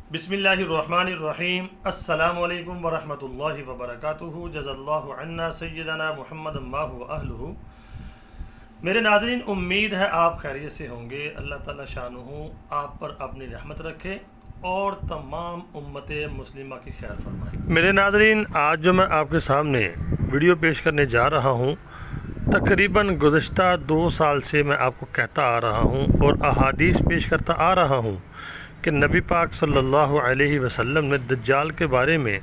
बिस्मिल्लाहिर्रहमानिर्रहीम। अस्सलामु अलैकुम वरहमतुल्लाहि वबरकातुहू। जज़ल्लाहु अन्ना सय्यदना मुहम्मद माहु अहलुहु। मेरे नाज़रीन, उम्मीद है आप खैरियत से होंगे। अल्लाह ताला शानुहु आप पर अपनी रहमत रखे और तमाम उम्मत मुस्लिमा की खैर फरमाए। मेरे नाज़रीन, आज जो मैं आपके सामने वीडियो पेश करने जा रहा हूँ, तकरीबन गुज़श्ता 2 साल से मैं आपको कहता आ रहा हूँ और अहादीस पेश करता आ रहा हूँ कि नबी पाक सल्लल्लाहु अलैहि वसल्लम ने दज्जाल के बारे में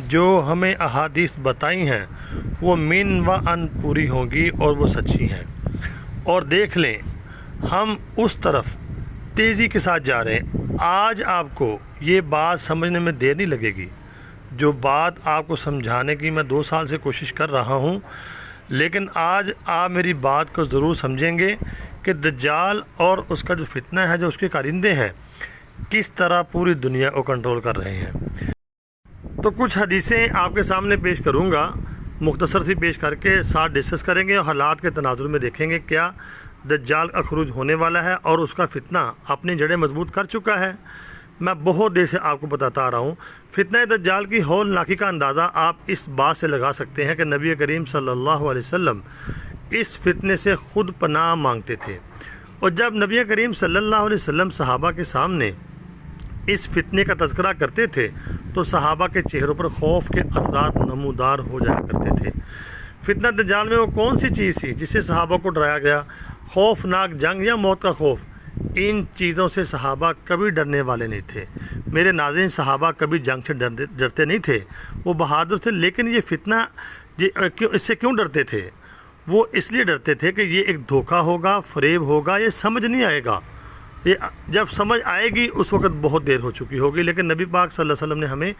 जो हमें अहादीस बताई हैं वो मिन व अन पूरी होंगी और वो सच्ची हैं। और देख लें, हम उस तरफ तेज़ी के साथ जा रहे हैं। आज आपको ये बात समझने में देर नहीं लगेगी। जो बात आपको समझाने की मैं 2 साल से कोशिश कर रहा हूँ, लेकिन आज आप मेरी बात को ज़रूर समझेंगे कि दज्जाल और उसका जो फितना है, जो उसके कारिंदे हैं, किस तरह पूरी दुनिया को कंट्रोल कर रहे हैं। तो कुछ हदीसें आपके सामने पेश करूंगा, मुख्तसर सी पेश करके साथ डिस्कस करेंगे और हालात के तनाजुर में देखेंगे क्या दज्जाल का खरूज होने वाला है और उसका फितना अपनी जड़ें मजबूत कर चुका है। मैं बहुत देर से आपको बताता आ रहा हूँ। फितना दज्जाल की हौलनाकी का अंदाज़ा आप इस बात से लगा सकते हैं कि नबी करीम सल्लल्लाहु अलैहि वसल्लम इस फितने से खुद पनाह मांगते थे। और जब नबी करीम सल्लल्लाहु अलैहि वसल्लम सहाबा के सामने इस फितने का तज़किरा करते थे तो सहाबा के चेहरों पर खौफ के असरात नमूदार हो जाया करते थे। फितना दज्जाल में वो कौन सी चीज़ थी जिससे सहाबा को डराया गया? खौफनाक जंग या मौत का खौफ? इन चीज़ों से सहाबा कभी डरने वाले नहीं थे। मेरे नाज़रीन, सहाबा कभी जंग से डरते नहीं थे, वो बहादुर थे। लेकिन ये फितना इससे क्यों डरते थे? वो इसलिए डरते थे कि ये एक धोखा होगा, फरेब होगा, ये समझ नहीं आएगा। ये जब समझ आएगी उस वक़्त बहुत देर हो चुकी होगी। लेकिन नबी पाक सल्लल्लाहु अलैहि वसल्लम ने हमें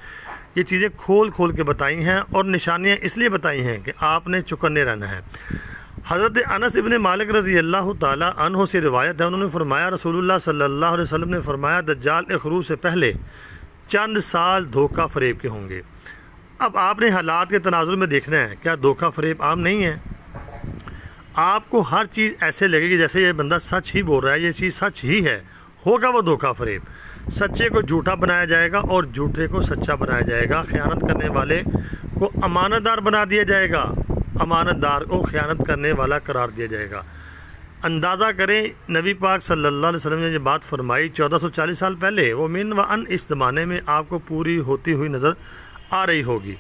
ये चीज़ें खोल के बताई हैं और निशानियाँ इसलिए बताई हैं कि आपने चौकन्ने रहना है। हज़रत अनस इब्न मालिक रज़ी अल्लाह ताला अन्हु से रिवायत है, उन्होंने फरमाया, रसूलुल्लाह सल्लल्लाहु अलैहि वसल्लम ने फरमाया, दज्जाल के खरूज से पहले चंद साल धोखा फरेब के होंगे। अब आपने हालात के तनाजुर में देखना है, क्या धोखा फरेब आम नहीं है? आपको हर चीज़ ऐसे लगेगी जैसे ये बंदा सच ही बोल रहा है, ये चीज़ सच ही है। होगा वो धोखा फरेब। सच्चे को झूठा बनाया जाएगा और झूठे को सच्चा बनाया जाएगा। ख़यानत करने वाले को अमानतदार बना दिया जाएगा, अमानतदार को ख़यानत करने वाला करार दिया जाएगा। अंदाज़ा करें, नबी पाक सल्लल्लाहु अलैहि वसल्लम ने ये बात फरमाई 1440 साल पहले। वो मिन व अन इस ज़माने में आपको पूरी होती हुई नज़र आ रही होगी।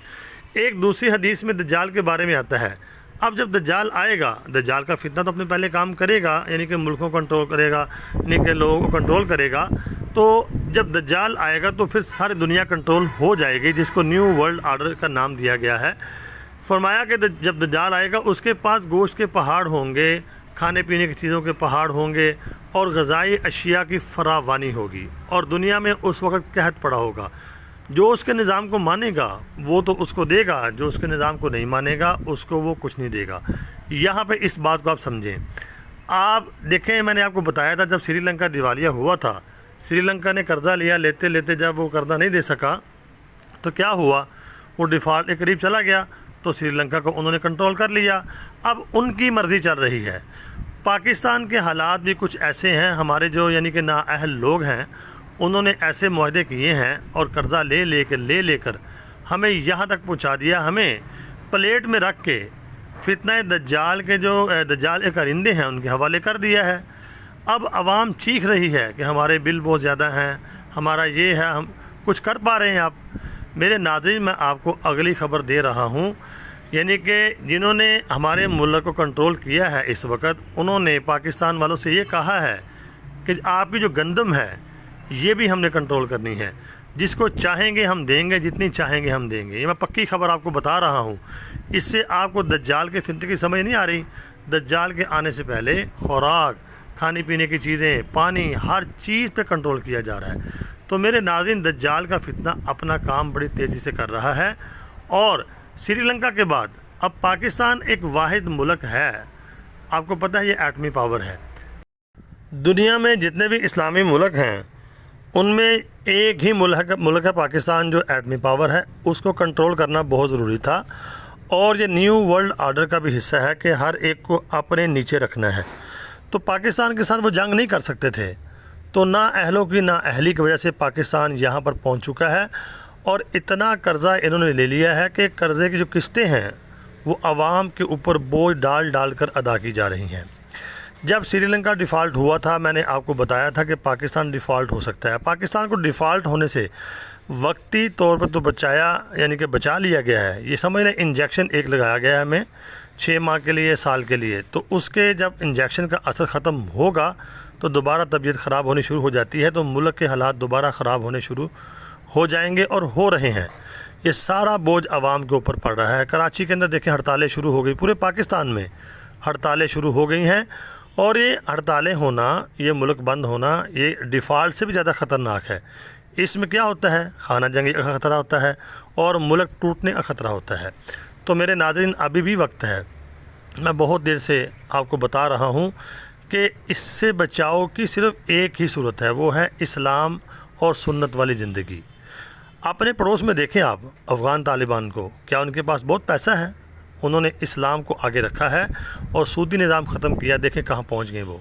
एक दूसरी हदीस में दज्जाल के बारे में आता है, अब जब दज्जाल आएगा, दज्जाल का फितना तो अपने पहले काम करेगा, यानी कि मुल्कों को कंट्रोल करेगा, यानी कि लोगों को कंट्रोल करेगा। तो जब दज्जाल आएगा तो फिर सारी दुनिया कंट्रोल हो जाएगी, जिसको न्यू वर्ल्ड आर्डर का नाम दिया गया है। फरमाया कि जब दज्जाल आएगा उसके पास गोश्त के पहाड़ होंगे, खाने पीने की चीज़ों के पहाड़ होंगे और ग़िज़ाई अशिया की फरावानी होगी। और दुनिया में उस वक़्त कहत पड़ा होगा, जो उसके निज़ाम को मानेगा वो तो उसको देगा, जो उसके निज़ाम को नहीं मानेगा उसको वो कुछ नहीं देगा। यहाँ पे इस बात को आप समझें। आप देखें, मैंने आपको बताया था जब श्रीलंका दिवालिया हुआ था, श्रीलंका ने कर्ज़ा लिया, लेते लेते जब वो कर्ज़ा नहीं दे सका तो क्या हुआ, वो डिफ़ॉल्ट के करीब चला गया, तो श्रीलंका को उन्होंने कंट्रोल कर लिया। अब उनकी मर्ज़ी चल रही है। पाकिस्तान के हालात भी कुछ ऐसे हैं, हमारे जो यानी कि नाअहल लोग हैं उन्होंने ऐसे मुआहदे किए हैं और कर्ज़ा ले लेकर हमें यहाँ तक पहुँचा दिया। हमें प्लेट में रख के फितना दज्जाल के जो दज्जाल के कारिंदे हैं उनके हवाले कर दिया है। अब आवाम चीख रही है कि हमारे बिल बहुत ज़्यादा हैं, हमारा ये है, हम कुछ कर पा रहे हैं आप? मेरे नाज़रीन, मैं आपको अगली ख़बर दे रहा हूँ, यानी कि जिन्होंने हमारे मुल्क को कंट्रोल किया है इस वक्त, उन्होंने पाकिस्तान वालों से ये कहा है कि आपकी जो गंदम है ये भी हमने कंट्रोल करनी है, जिसको चाहेंगे हम देंगे, जितनी चाहेंगे हम देंगे। ये मैं पक्की खबर आपको बता रहा हूँ। इससे आपको दज्जाल के फितने की समझ नहीं आ रही। दज्जाल के आने से पहले खुराक, खाने पीने की चीज़ें, पानी, हर चीज़ पे कंट्रोल किया जा रहा है। तो मेरे नाज़रीन, दज्जाल का फितना अपना काम बड़ी तेज़ी से कर रहा है और श्रीलंका के बाद अब पाकिस्तान एक वाहिद मुल्क है। आपको पता है ये एटमी पावर है। दुनिया में जितने भी इस्लामी मुल्क हैं उनमें एक ही मुल्क है पाकिस्तान, जो एटमी पावर है। उसको कंट्रोल करना बहुत ज़रूरी था और ये न्यू वर्ल्ड आर्डर का भी हिस्सा है कि हर एक को अपने नीचे रखना है। तो पाकिस्तान के साथ वो जंग नहीं कर सकते थे, تو نہ اہلوں کی نہ اہلی کی وجہ سے پاکستان یہاں پر پہنچ چکا ہے، اور اتنا قرضہ انہوں نے لے لیا ہے کہ قرضے کی جو قسطیں ہیں وہ عوام کے اوپر بوجھ ڈال ڈال کر ادا کی جا رہی ہیں۔ جب سری لنکا ڈیفالٹ ہوا تھا، میں نے آپ کو بتایا تھا کہ پاکستان ڈیفالٹ ہو سکتا ہے۔ پاکستان کو ڈیفالٹ ہونے سے وقتی طور پر تو بچا لیا گیا ہے، یہ سمجھ لیں انجیکشن ایک لگایا گیا ہے ہمیں 6 ماہ کے لیے، سال کے لیے، تو اس کے جب انجیکشن کا اثر ختم ہوگا تو دوبارہ طبیعت خراب ہونی شروع ہو جاتی ہے، تو ملک کے حالات دوبارہ خراب ہونے شروع ہو جائیں گے، اور ہو رہے ہیں۔ یہ سارا بوجھ عوام کے اوپر پڑ رہا ہے۔ کراچی کے اندر دیکھیں ہڑتالیں شروع ہو گئی، پورے پاکستان میں ہڑتالیں شروع ہو گئی ہیں، اور یہ ہڑتالیں ہونا، یہ ملک بند ہونا، یہ ڈیفالٹ سے بھی زیادہ خطرناک ہے۔ اس میں کیا ہوتا ہے؟ خانہ جنگی کا خطرہ ہوتا ہے اور ملک ٹوٹنے کا خطرہ ہوتا ہے۔ تو میرے ناظرین، ابھی بھی وقت ہے، میں بہت دیر سے آپ کو بتا رہا ہوں کہ اس سے بچاؤ کی صرف ایک ہی صورت ہے، وہ ہے اسلام اور سنت والی زندگی۔ اپنے پڑوس میں دیکھیں آپ افغان طالبان کو، کیا ان کے پاس بہت پیسہ ہے؟ انہوں نے اسلام کو آگے رکھا ہے اور سودی نظام ختم کیا، دیکھیں کہاں پہنچ گئے وہ۔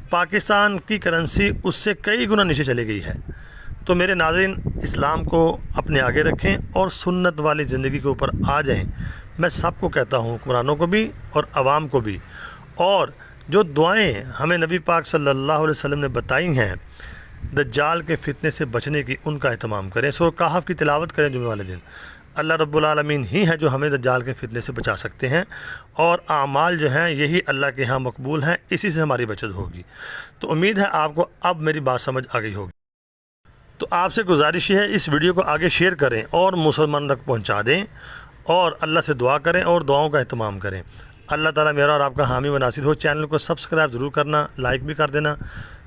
پاکستان کی کرنسی اس سے کئی گنا نیچے چلی گئی ہے۔ تو میرے ناظرین، اسلام کو اپنے آگے رکھیں اور سنت والی زندگی کے اوپر آ جائیں۔ میں سب کو کہتا ہوں، حکمرانوں کو بھی اور عوام کو بھی، اور جو دعائیں ہمیں نبی پاک صلی اللہ علیہ وسلم نے بتائی ہیں دجال کے فتنے سے بچنے کی، ان کا اہتمام کریں۔ سورہ کہف کی تلاوت کریں جمعہ والے دن۔ اللہ رب العالمین ہی ہے جو ہمیں دجال کے فتنے سے بچا سکتے ہیں، اور اعمال جو ہیں یہی اللہ کے ہاں مقبول ہیں، اسی سے ہماری بچت ہوگی۔ تو امید ہے آپ کو اب میری بات سمجھ آ گئی ہوگی۔ تو آپ سے گزارش ہے، اس ویڈیو کو آگے شیئر کریں اور مسلمان تک پہنچا دیں، اور اللہ سے دعا کریں اور دعاؤں کا اہتمام کریں۔ اللہ تعالیٰ میرا اور آپ کا حامی و ناصر ہو۔ چینل کو سبسکرائب ضرور کرنا، لائک بھی کر دینا۔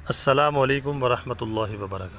السلام علیکم ورحمۃ اللہ وبرکاتہ۔